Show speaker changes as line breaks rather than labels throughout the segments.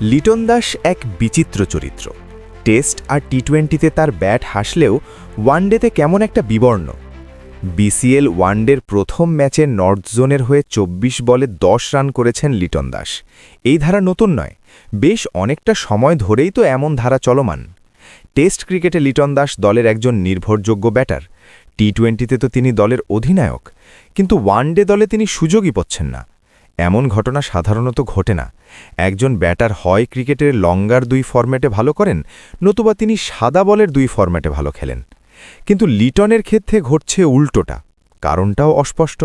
লিটন দাস এক বিচিত্র চরিত্র। টেস্ট আর টি-20তে তার ব্যাট হাসলেও ওয়ানডেতে কেমন একটা বিবর্ণ। বিসিএল ওয়ানডের প্রথম ম্যাচে নর্থ জোনের হয়ে ২৪ বলে ১০ রান করেছেন লিটন দাস। এই ধারা নতুন নয়, বেশ অনেকটা সময় ধরেই তো এমন ধারা চলমান। টেস্ট ক্রিকেটে লিটন দাস দলের একজন নির্ভরযোগ্য ব্যাটার। টি-20তে তো তিনি দলের অধিনায়ক, কিন্তু ওয়ানডে দলে তিনি সুযোগই পাচ্ছেন না। এমন ঘটনা সাধারণত ঘটে না। একজন ব্যাটার হয় ক্রিকেটের লঙ্গার ২ ফরম্যাটে ভালো করেন, নতুবা তিনি সাদা বলের ২ ফরম্যাটে ভালো খেলেন। কিন্তু লিটনের ক্ষেত্রে ঘটছে উল্টোটা। কারণটাও অস্পষ্ট।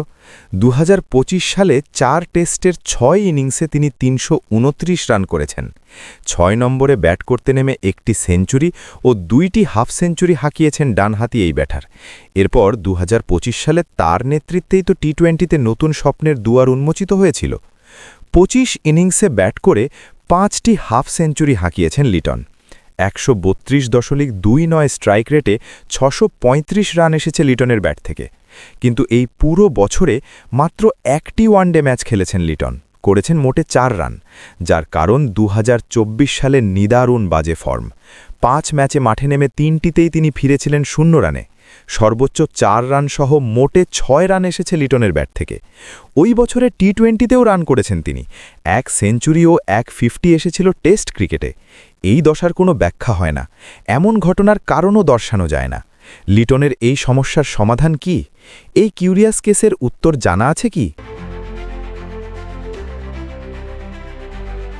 ২০২৫ সালে ৪ টেস্টের ৬ ইনিংসে তিনি ৩২৯ রান করেছেন। ৬ নম্বরে ব্যাট করতে নেমে একটি সেঞ্চুরি ও ২টি হাফ সেঞ্চুরি হাঁকিয়েছেন ডানহাতি এই ব্যাটার। এরপর ২০২৫ সালে তার নেতৃত্বেই তো টি-20তে নতুন স্বপ্নের দুয়ার উন্মোচিত হয়েছিল। ২৫ ইনিংসে ব্যাট করে ৫টি হাফ সেঞ্চুরি হাঁকিয়েছেন লিটন। ১৩২.২৯ স্ট্রাইক রেটে ৬৩৫ রান এসেছে লিটনের ব্যাট থেকে। কিন্তু এই পুরো বছরে মাত্র একটি ওয়ানডে ম্যাচ খেলেছেন লিটন, করেছেন মোটে ৪ রান, যার কারণ ২০২৪ সালের নিদারুণ বাজে ফর্ম। ৫ ম্যাচে মাঠে নেমে ৩টিতেই তিনি ফিরেছিলেন ০ রানে। সর্বোচ্চ ৪ রান সহ মোটে ৬ রান এসেছে লিটনের ব্যাট থেকে। ওই বছরে টি-20তেও রান করেছেন তিনি। ১ সেঞ্চুরি ও ১ 50 এসেছিল টেস্ট ক্রিকেটে। এই দশার কোনো ব্যাখ্যা হয় না, এমন ঘটনার কারণও দর্শানো যায় না। লিটনের এই সমস্যার সমাধান কি? এই কিউরিয়াস কেসের উত্তর জানা আছে কি?